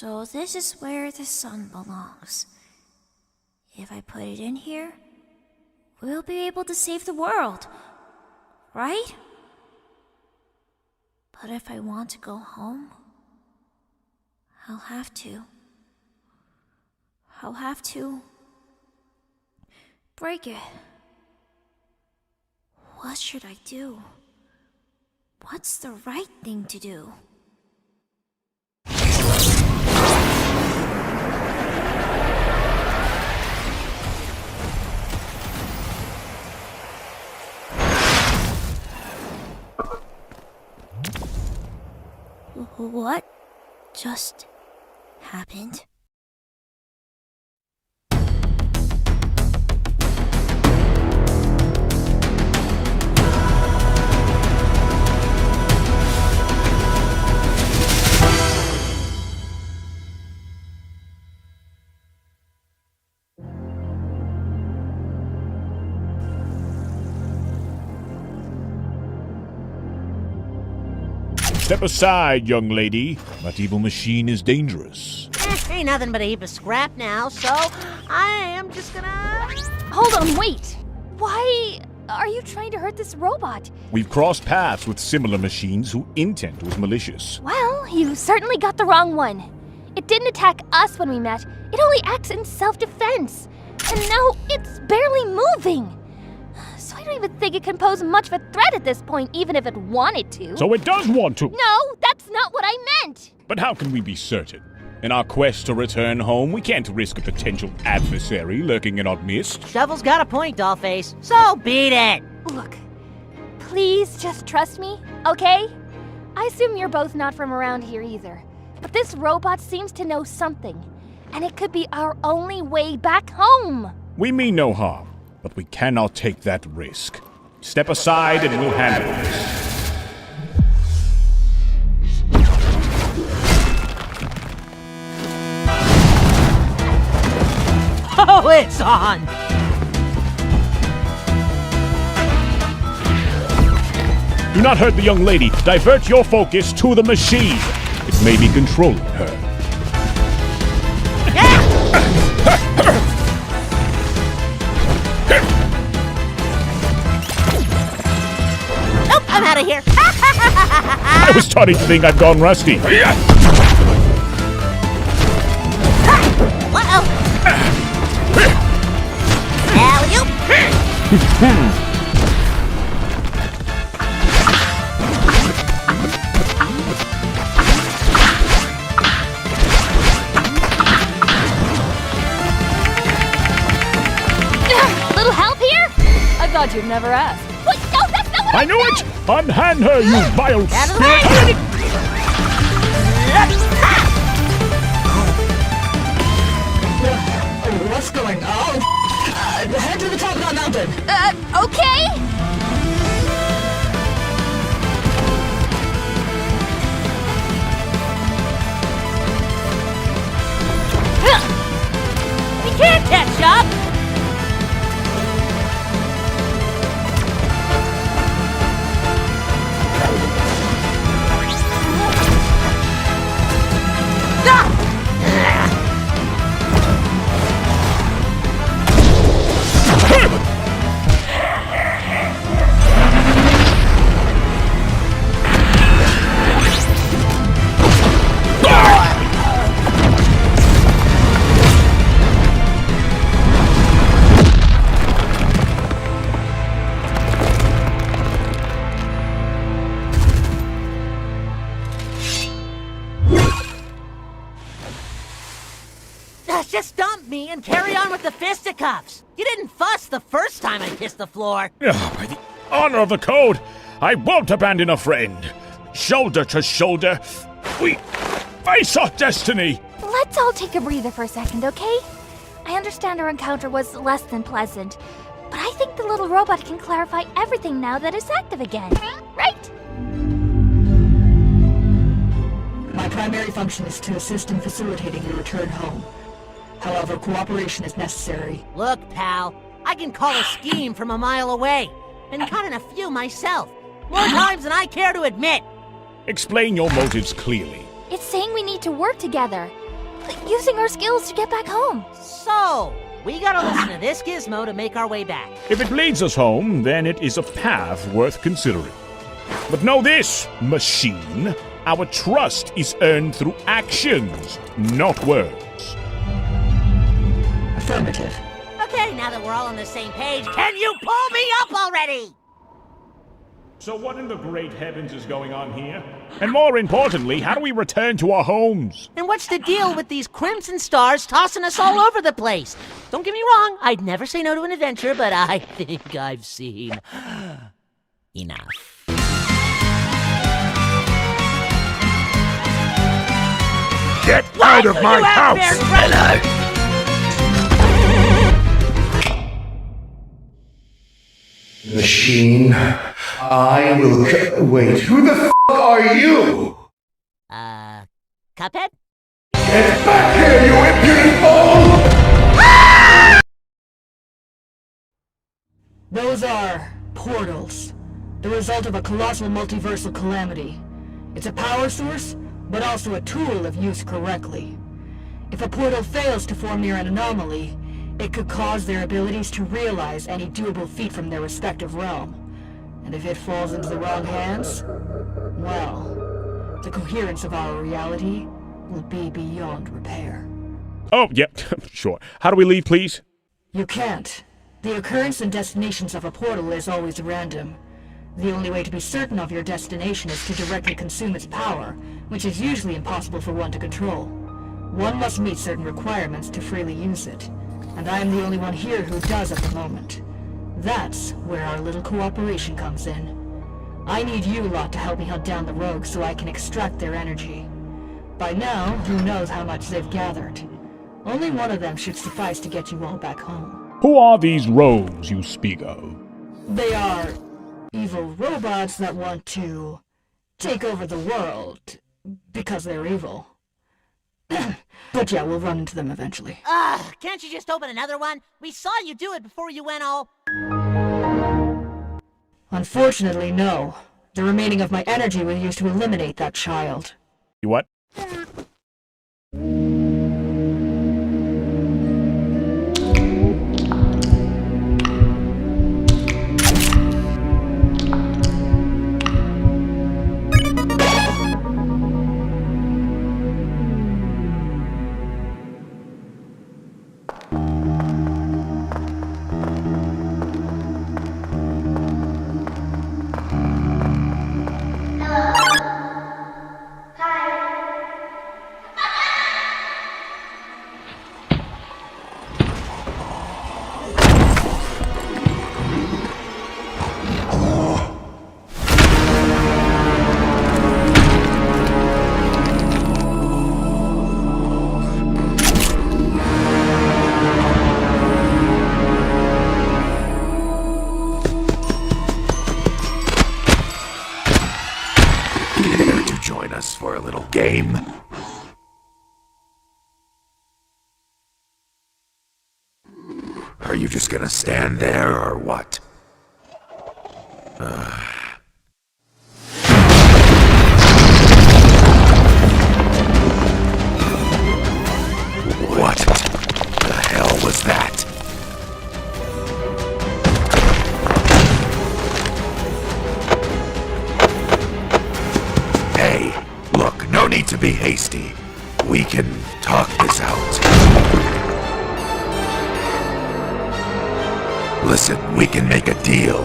So this is where the sun belongs. If I put it in here, we'll be able to save the world, right? But if I want to go home, I'll have to break it. What should I do? What's the right thing to do? What just happened? Step aside, young lady. That evil machine is dangerous. Ain't nothing but a heap of scrap now, so I am just gonna... Hold on, wait! Why are you trying to hurt this robot? We've crossed paths with similar machines whose intent was malicious. Well, you certainly got the wrong one. It didn't attack us when we met. It only acts in self-defense. And now it's barely moving. So I don't even think it can pose much of a threat at this point, even if it wanted to. So it does want to. No, that's not what I meant! But how can we be certain? In our quest to return home, we can't risk a potential adversary lurking in our midst. Shovel's got a point, Dollface, so beat it! Look, please just trust me, okay? I assume you're both not from around here either. But this robot seems to know something, and it could be our only way back home. We mean no harm, but we cannot take that risk. Step aside and we'll handle this. Oh, it's on! Do not hurt the young lady. Divert your focus to the machine. It may be controlling her. Nope, I'm out of here. I was starting to think I'd gone rusty. Uh-oh. Alley-oop. Little help here? I thought you'd never ask. Wait, no, that's not what I knew it! Unhand her, you vile Out of the spirit! way. What's going on? Head to the top of that mountain. Okay? We can't catch up! Just dump me and carry on with the fisticuffs. You didn't fuss the first time I kissed the floor. By the honor of the code, I won't abandon a friend. Shoulder to shoulder, we face our destiny. Let's all take a breather for a second, okay? I understand our encounter was less than pleasant, but I think the little robot can clarify everything now that it's active again, right? My primary function is to assist in facilitating your return home. However, cooperation is necessary. Look, pal, I can call a scheme from a mile away. Been caught in a few myself. More times than I care to admit. Explain your motives clearly. It's saying we need to work together. using our skills to get back home. So, we gotta listen to this gizmo to make our way back. If it leads us home, then it is a path worth considering. But know this, machine, our trust is earned through actions, not words. Affirmative. Okay, now that we're all on the same page, can you pull me up already? So what in the great heavens is going on here? And more importantly, how do we return to our homes? And what's the deal with these crimson stars tossing us all over the place? Don't get me wrong, I'd never say no to an adventure, but I think I've seen enough. Get out of my house! Hello! Machine, I will wait, who the f*** are you? Cuphead? Get back here, you impudent fool! Those are portals, the result of a colossal multiversal calamity. It's a power source, but also a tool if used correctly. If a portal fails to form near an anomaly, it could cause their abilities to realize any doable feat from their respective realm. And if it falls into the wrong hands, well, the coherence of our reality will be beyond repair. Oh, yep, sure. How do we leave, please? You can't. The occurrence and destinations of a portal is always random. The only way to be certain of your destination is to directly consume its power, which is usually impossible for one to control. One must meet certain requirements to freely use it, and I am the only one here who does at the moment. That's where our little cooperation comes in. I need you lot to help me hunt down the rogues so I can extract their energy. By now, who knows how much they've gathered. Only one of them should suffice to get you all back home. Who are these rogues you speak of? They are evil robots that want to take over the world because they're evil. But yeah, we'll run into them eventually. Can't you just open another one? We saw you do it before you went all... Unfortunately, no. The remaining of my energy was used to eliminate that child. You what? Join us for a little game? Are you just gonna stand there, or what? What the hell was that? Hey, look, no need to be hasty. We can talk this out. Listen, we can make a deal.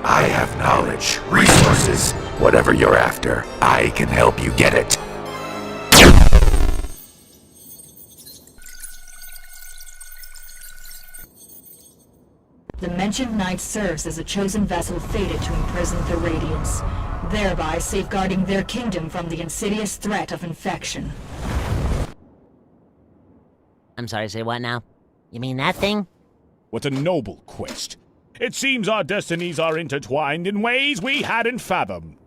I have knowledge, resources, whatever you're after. I can help you get it. The mentioned knight serves as a chosen vessel fated to imprison the Radiants, thereby safeguarding their kingdom from the insidious threat of infection. I'm sorry, say what now? You mean that thing? What a noble quest. It seems our destinies are intertwined in ways we hadn't fathomed.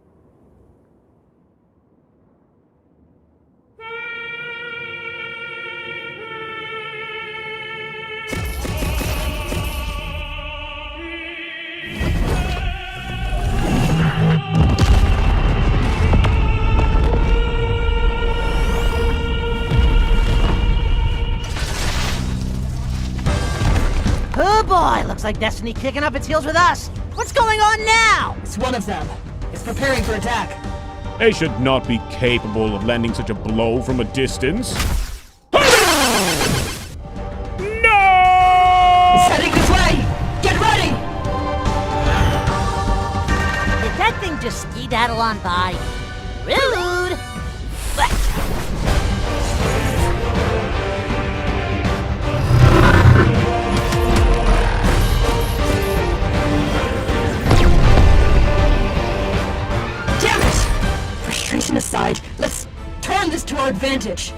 Oh, it looks like Destiny kicking up its heels with us. What's going on now? It's one of them. It's preparing for attack. They should not be capable of landing such a blow from a distance. No! It's heading this way! Get ready! Did that thing just ski-daddle on by? Rude! Damn it! Frustration aside, let's turn this to our advantage.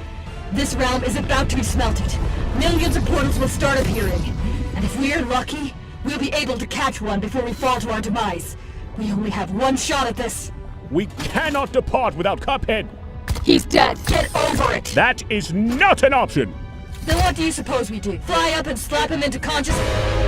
This realm is about to be smelted. Millions of portals will start appearing. And if we're lucky, we'll be able to catch one before we fall to our demise. We only have one shot at this. We cannot depart without Cuphead. He's dead. Get over it! That is not an option. Then what do you suppose we do? Fly up and slap him into consciousness?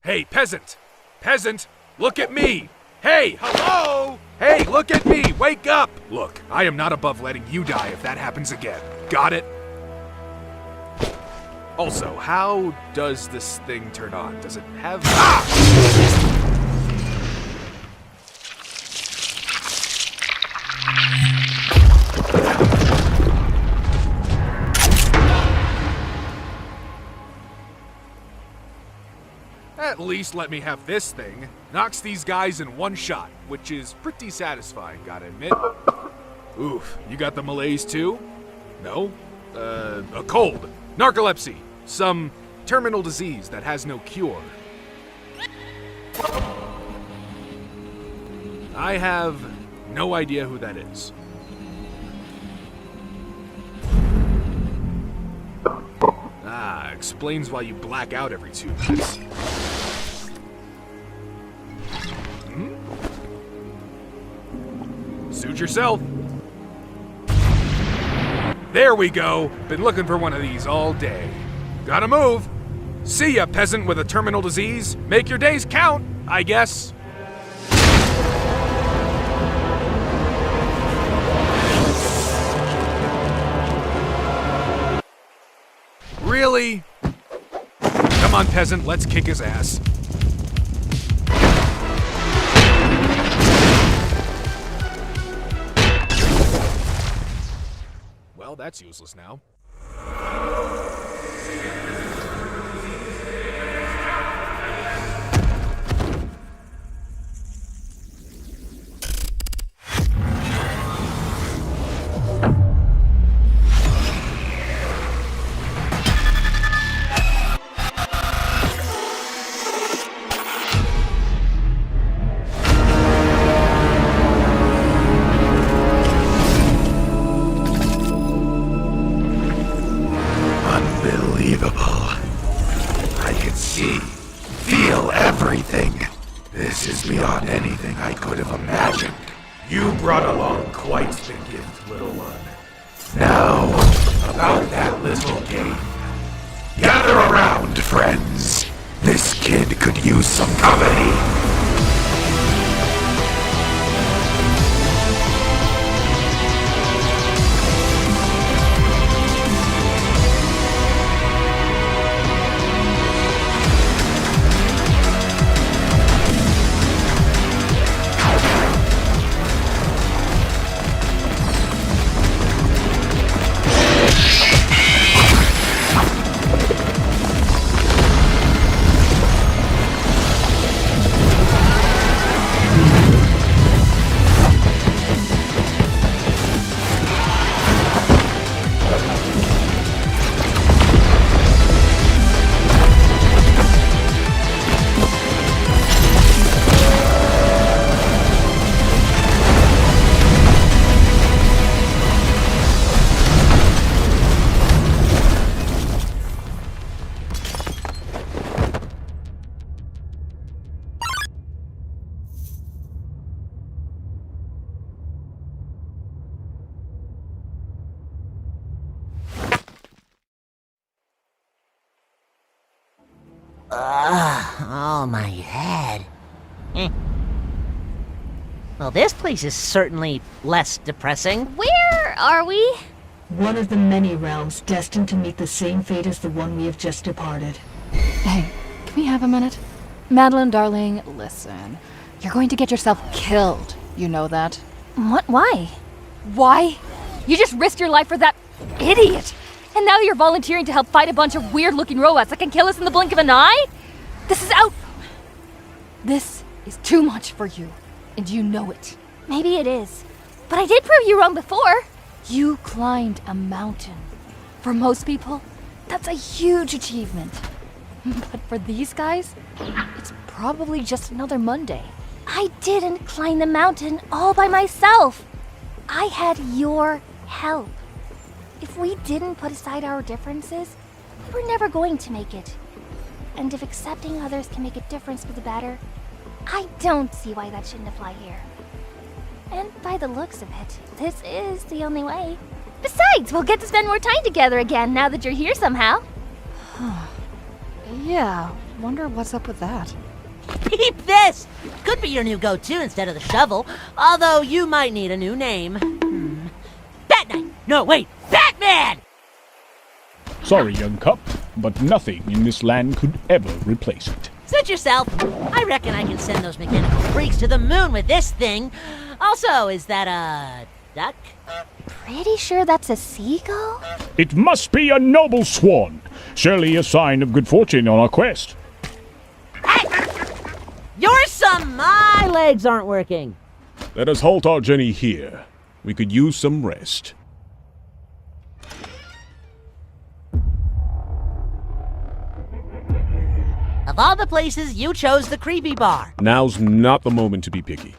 Hey, peasant! Peasant, look at me! Hey, hello! Hey, look at me! Wake up! Look, I am not above letting you die if that happens again. Got it? Also, how does this thing turn on? Does it have... Ah! At least let me have this thing. Knocks these guys in one shot, which is pretty satisfying, gotta admit. Oof, you got the malaise too? No? A cold, narcolepsy, some terminal disease that has no cure. I have no idea who that is. Ah, explains why you black out every 2 minutes. Suit yourself. There we go. Been looking for one of these all day. Gotta move. See ya, peasant with a terminal disease. Make your days count, I guess. Really? Come on, peasant, let's kick his ass. Well, that's useless now. Unbelievable. I can see, feel everything. This is beyond anything I could have imagined. You brought along quite the gift, little one. Now, about that little game. Gather around, friends. This kid could use some company. Oh, my head. Well, this place is certainly less depressing. Where are we? One of the many realms destined to meet the same fate as the one we have just departed. Hey, can we have a minute? Madeline, darling, listen. You're going to get yourself killed. You know that? What? Why? Why? You just risked your life for that idiot! And now you're volunteering to help fight a bunch of weird-looking robots that can kill us in the blink of an eye? This is out! This is too much for you, and you know it. Maybe it is. But I did prove you wrong before. You climbed a mountain. For most people, that's a huge achievement. But for these guys, it's probably just another Monday. I didn't climb the mountain all by myself. I had your help. If we didn't put aside our differences, we were never going to make it. And if accepting others can make a difference for the better, I don't see why that shouldn't apply here. And by the looks of it, this is the only way. Besides, we'll get to spend more time together again now that you're here somehow. Yeah, wonder what's up with that. Peep this! Could be your new go-to instead of the shovel, although you might need a new name. Bat Knight! No, wait! Batman! Sorry, young cup, but nothing in this land could ever replace it. Suit yourself. I reckon I can send those mechanical freaks to the moon with this thing. Also, is that a duck? Pretty sure that's a seagull? It must be a noble swan. Surely a sign of good fortune on our quest. Hey! You're some... My legs aren't working. Let us halt our journey here. We could use some rest. Of all the places, you chose the creepy bar. Now's not the moment to be picky.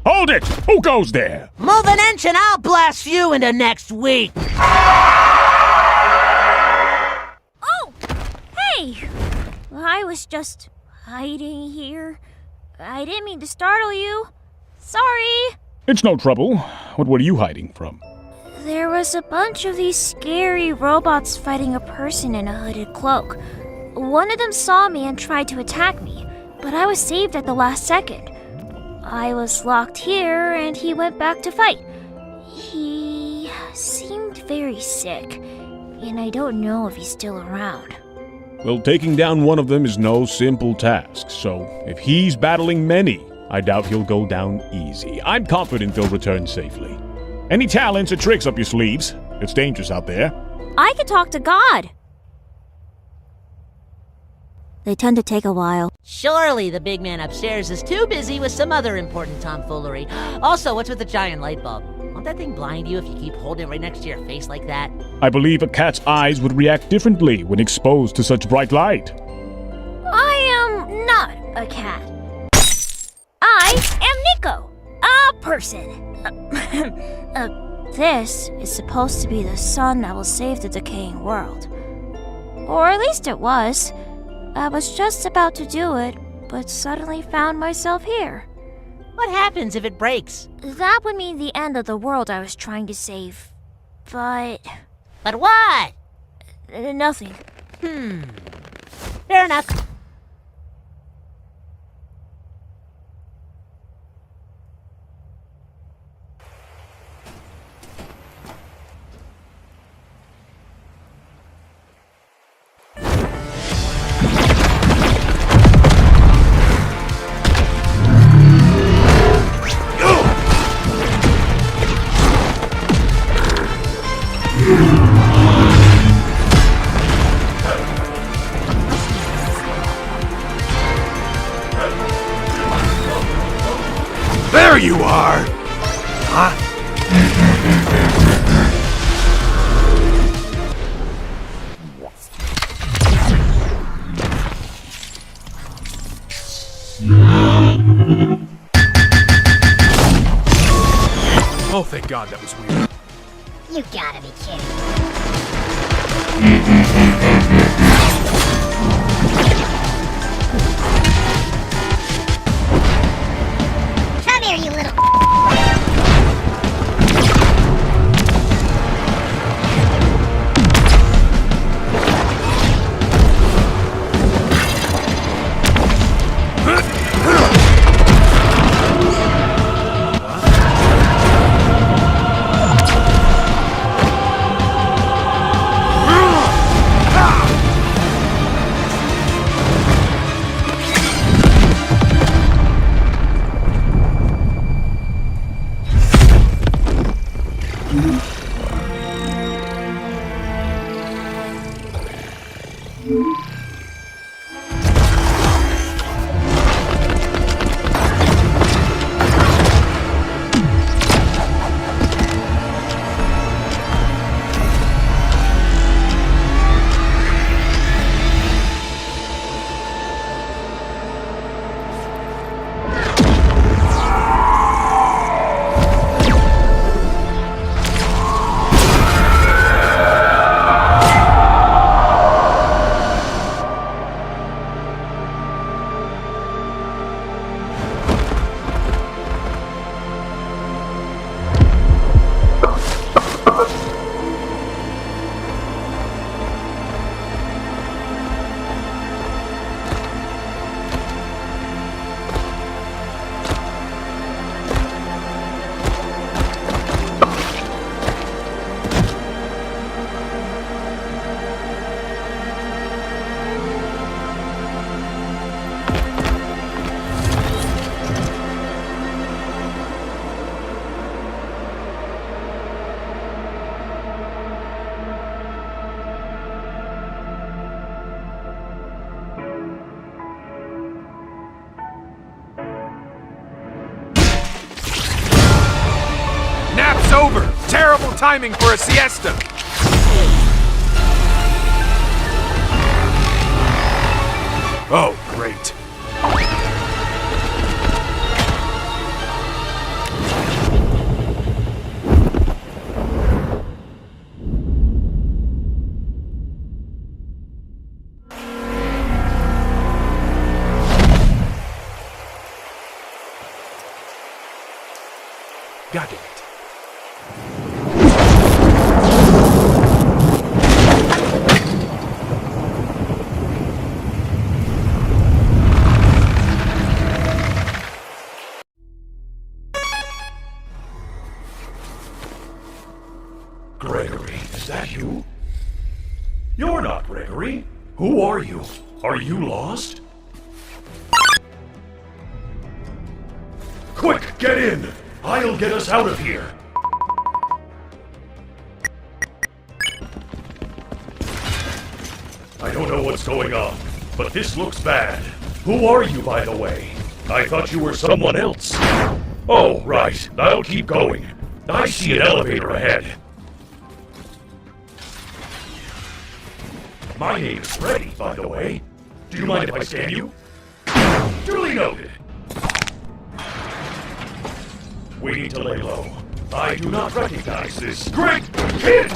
Hold it! Who goes there? Move an inch and I'll blast you into next week. Oh! Hey! I was just hiding here. I didn't mean to startle you. Sorry. It's no trouble. What were you hiding from? There was a bunch of these scary robots fighting a person in a hooded cloak. One of them saw me and tried to attack me, but I was saved at the last second. I was locked here and he went back to fight. He seemed very sick, and I don't know if he's still around. Well, taking down one of them is no simple task, so if he's battling many, I doubt he'll go down easy. I'm confident they'll return safely. Any talents or tricks up your sleeves? It's dangerous out there. I could talk to God. They tend to take a while. Surely the big man upstairs is too busy with some other important tomfoolery. Also, what's with the giant light bulb? Won't that thing blind you if you keep holding it right next to your face like that? I believe a cat's eyes would react differently when exposed to such bright light. I am not a cat. I am Nico, a person. This is supposed to be the sun that will save the decaying world. Or at least it was. I was just about to do it, but suddenly found myself here. What happens if it breaks? That would mean the end of the world I was trying to save. But... But what? Nothing. Fair enough. There you are! Huh? Oh, thank God that was weird. You gotta be kidding. Come here, you little... Nap's over! Terrible timing for a siesta! Oh, great. God damn it. Gregory, is that you? You're not Gregory. Who are you? Are you lost? Quick, get in! I'll get us out of here! I don't know what's going on, but this looks bad. Who are you, by the way? I thought you were someone else. Oh, right. I'll keep going. I see an elevator ahead. My name's Freddy, by the way. Do you mind if I scan you? Duly noted. We need to lay low. I do not recognize this great kid!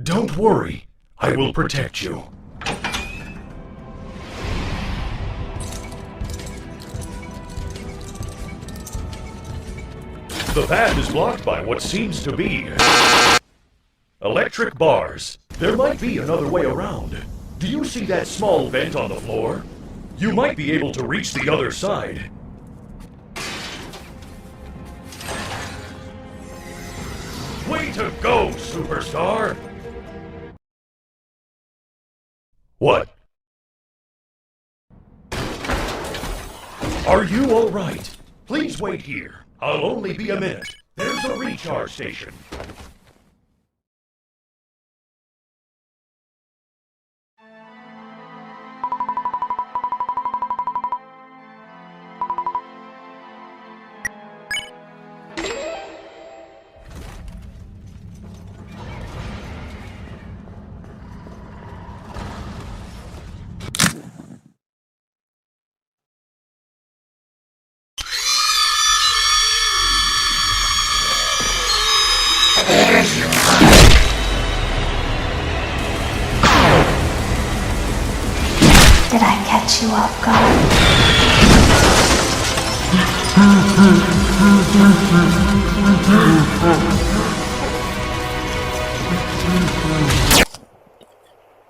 Don't worry. I will protect you. The path is blocked by what seems to be electric bars. There might be another way around. Do you see that small vent on the floor? You might be able to reach the other side. Way to go, superstar! What? Are you all right? Please wait here. I'll only be a minute. There's a recharge station. Did I catch you off guard?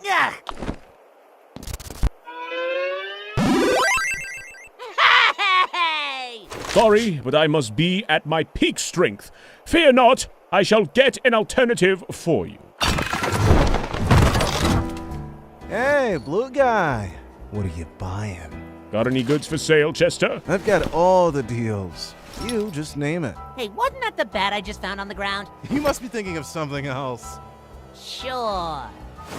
Yeah. Hey! Sorry, but I must be at my peak strength. Fear not, I shall get an alternative for you. Hey, blue guy. What are you buying? Got any goods for sale, Chester? I've got all the deals. You just name it. Hey, wasn't that the bat I just found on the ground? You must be thinking of something else. Sure.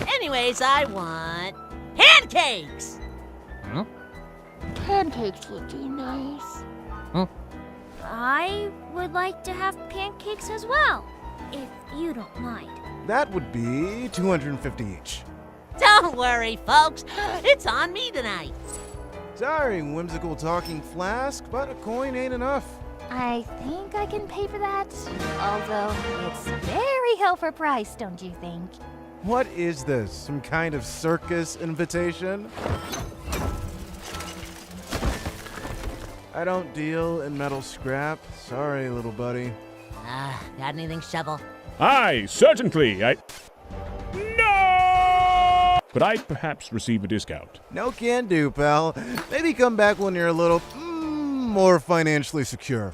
Anyways, I want pancakes. Pancakes would be nice. I would like to have pancakes as well, if you don't mind. That would be 250 each. Don't worry, folks. It's on me tonight. Sorry, whimsical talking flask, but a coin ain't enough. I think I can pay for that. Although it's very hell for price, don't you think? What is this? Some kind of circus invitation? I don't deal in metal scrap. Sorry, little buddy. Got anything, Shovel? Aye, certainly. No! Could I perhaps receive a discount? No can do, pal. Maybe come back when you're a little more financially secure.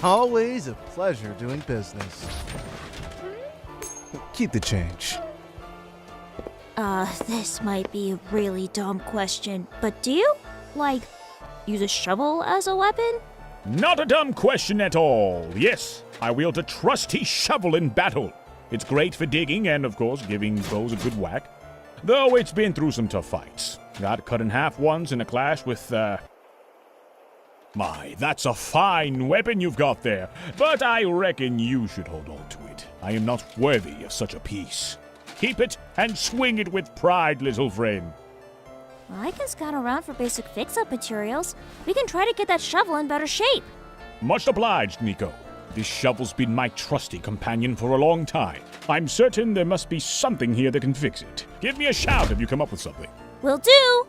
Always a pleasure doing business. Keep the change. This might be a really dumb question, but do you, use a shovel as a weapon? Not a dumb question at all. Yes, I wield a trusty shovel in battle. It's great for digging and, of course, giving foes a good whack. Though it's been through some tough fights. Got cut in half once in a clash with, My, that's a fine weapon you've got there, but I reckon you should hold on to it. I am not worthy of such a piece. Keep it and swing it with pride, little friend. I can scout around for basic fix-up materials. We can try to get that shovel in better shape. Much obliged, Nico. This shovel's been my trusty companion for a long time. I'm certain there must be something here that can fix it. Give me a shout if you come up with something. Will do!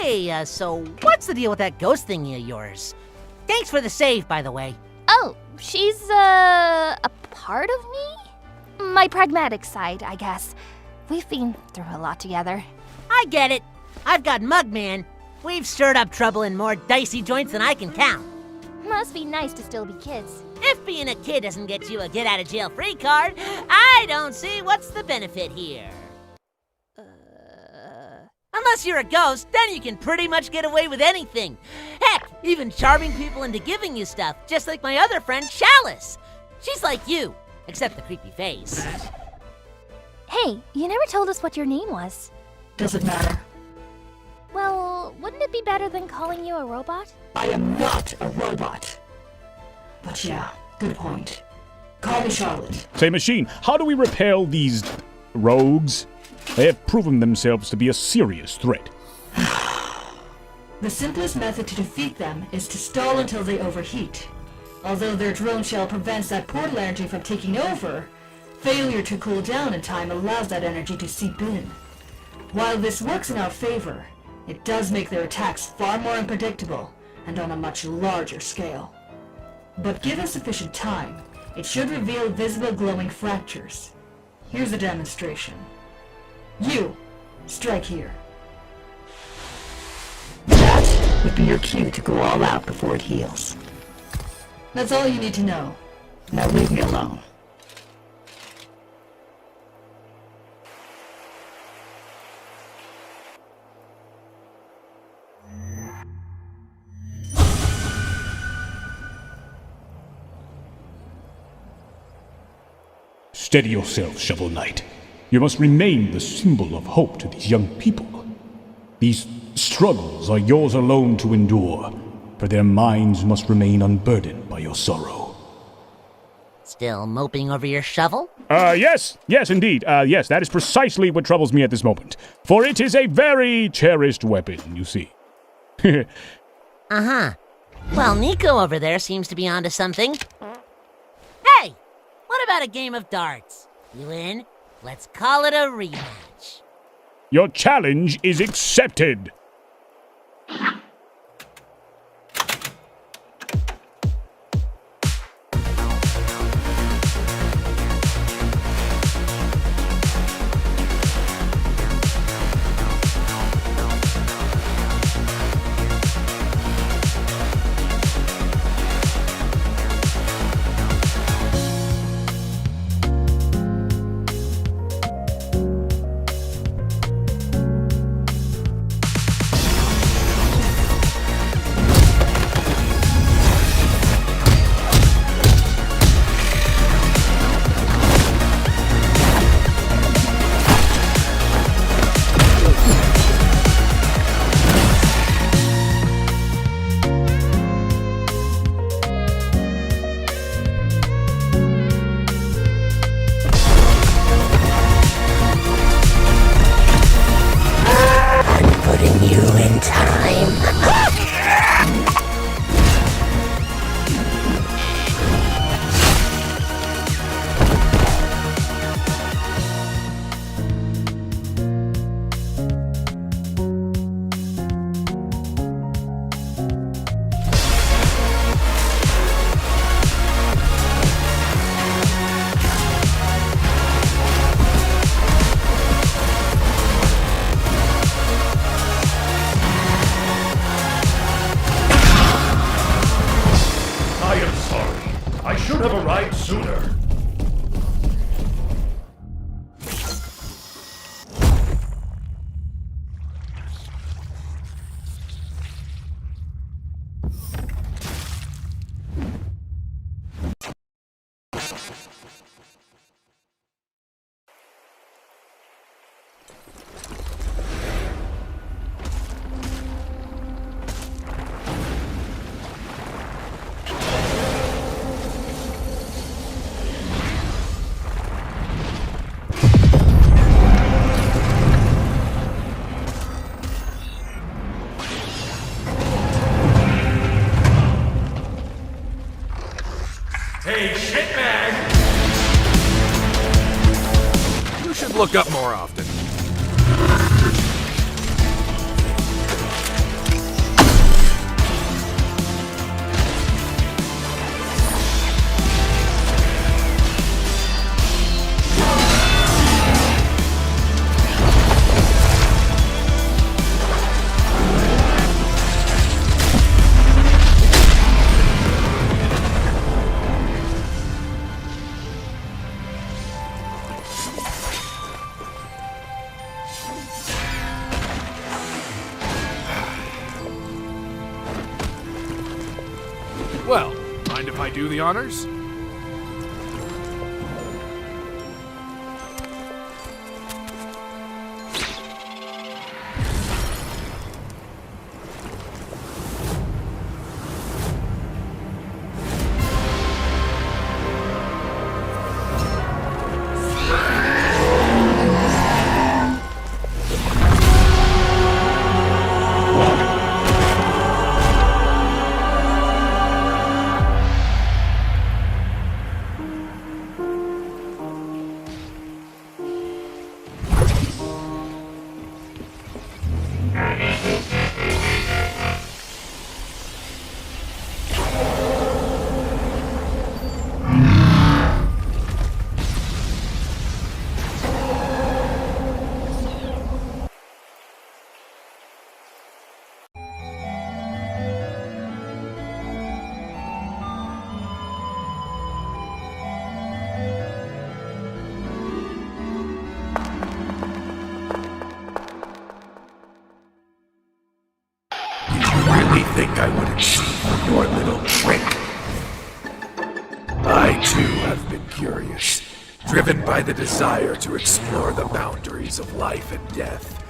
Hey, so what's the deal with that ghost thingy of yours? Thanks for the save, by the way. Oh, she's, a part of me? My pragmatic side, I guess. We've been through a lot together. I get it. I've got Mugman. We've stirred up trouble in more dicey joints than I can count. Must be nice to still be kids. If being a kid doesn't get you a get-out-of-jail-free card, I don't see what's the benefit here. Unless you're a ghost, then you can pretty much get away with anything. Heck, even charming people into giving you stuff, just like my other friend, Chalice. She's like you, except the creepy face. Hey, you never told us what your name was. Doesn't matter. Well, wouldn't it be better than calling you a robot? I am not a robot. But yeah, good point. Call me Charlotte. Say, Machine, how do we repel these rogues? They have proven themselves to be a serious threat. The simplest method to defeat them is to stall until they overheat. Although their drone shell prevents that portal energy from taking over, failure to cool down in time allows that energy to seep in. While this works in our favor, it does make their attacks far more unpredictable and on a much larger scale. But given sufficient time, it should reveal visible glowing fractures. Here's a demonstration. You, strike here. That would be your cue to go all out before it heals. That's all you need to know. Now leave me alone. Steady yourself, Shovel Knight. You must remain the symbol of hope to these young people. These struggles are yours alone to endure, for their minds must remain unburdened by your sorrow. Still moping over your shovel? Yes, indeed. Yes, that is precisely what troubles me at this moment. For it is a very cherished weapon, you see. Uh-huh. Well, Nico over there seems to be onto something. Hey! What about a game of darts? You in? Let's call it a rematch. Your challenge is accepted. have arrived sooner. Hey, shitbag! You should look up more often. do the honors? Really think I wouldn't see through your little trick? I too have been curious, driven by the desire to explore the boundaries of life and death.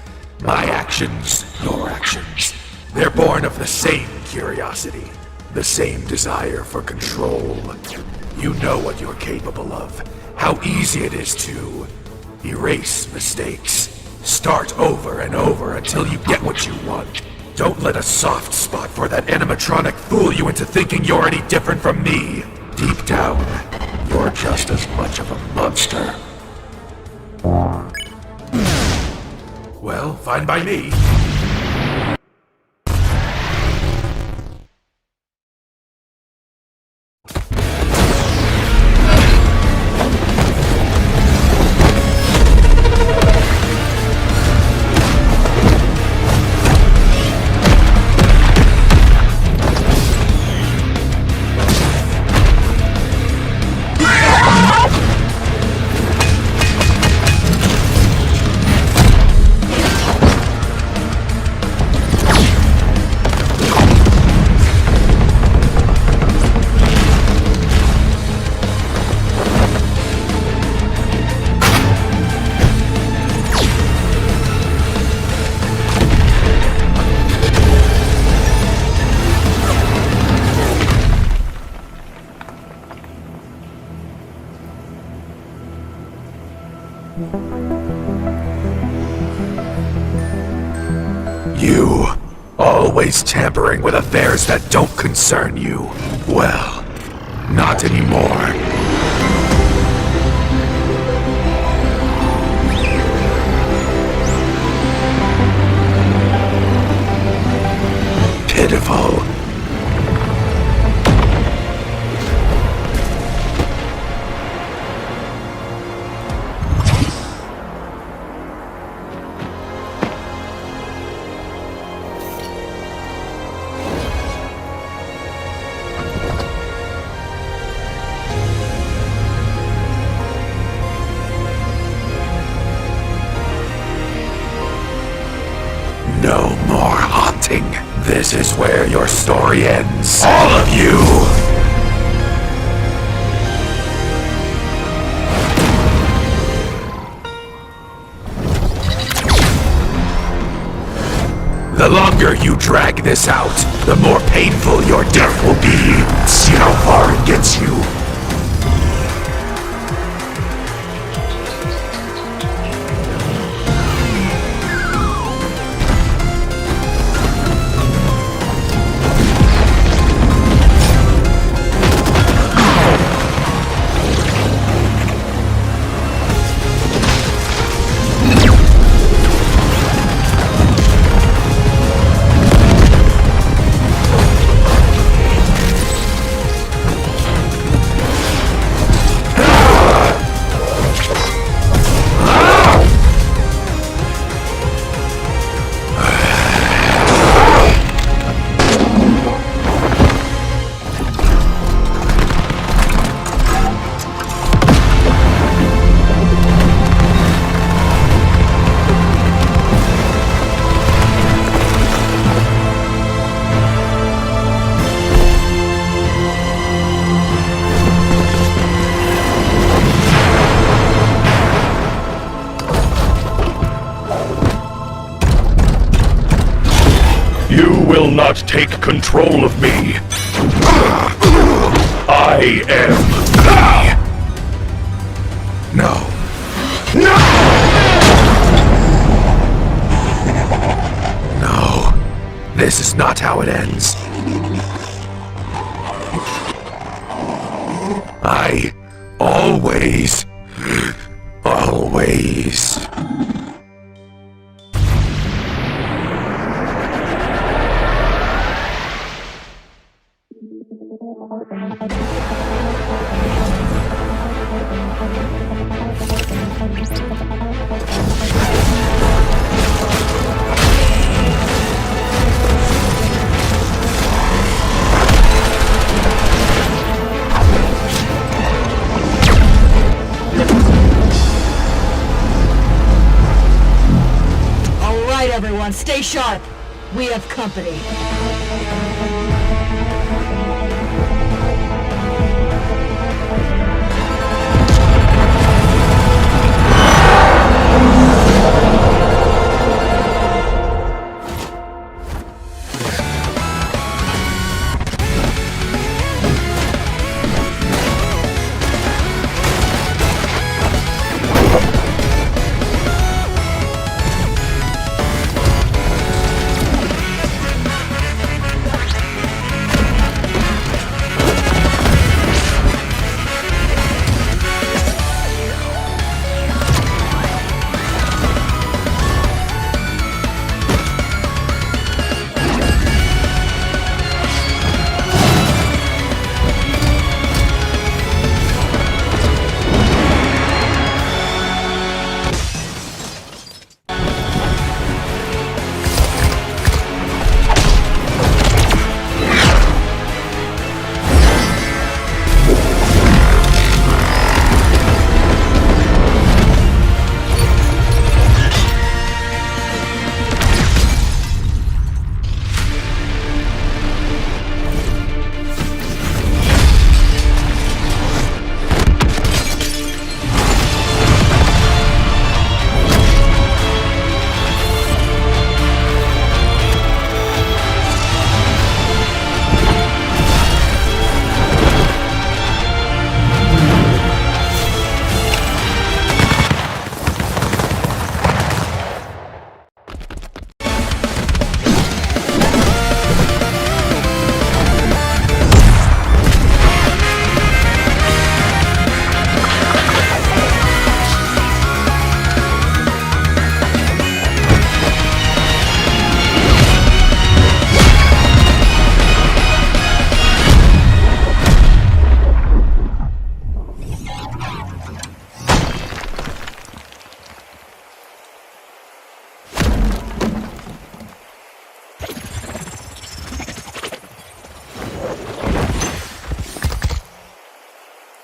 My actions, your actions, they're born of the same curiosity, the same desire for control. You know what you're capable of, how easy it is to erase mistakes, start over and over until you get what you want. Don't let a soft spot for that animatronic fool you into thinking you're any different from me. Deep down, you're just as much of a monster. Well, fine by me. You, always tampering with affairs that don't concern you. Well, not anymore. Pitiful. No more haunting. This is where your story ends. All of you! The longer you drag this out, the more painful your death will be. See how far it gets you. will not take control of me. I am me. No. No! No. This is not how it ends. I always... All right, everyone, stay sharp. We have company.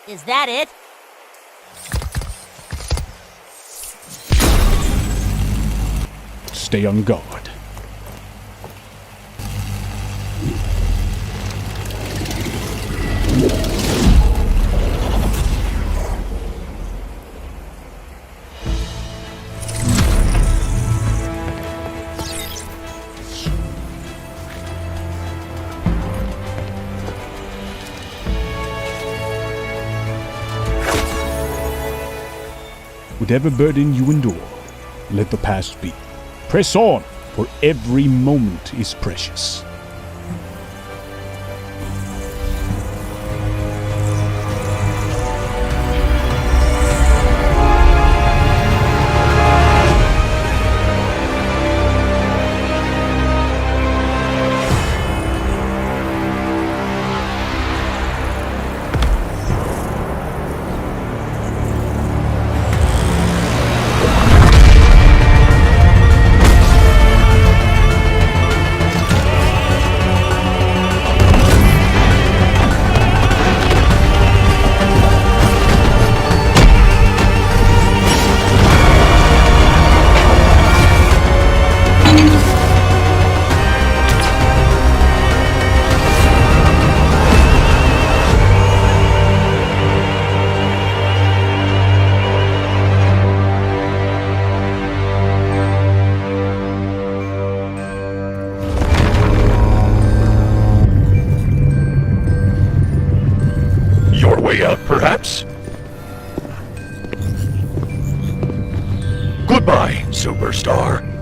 Is that it? Stay on guard. Whatever burden you endure, let the past be. Press on, for every moment is precious. Goodbye, superstar.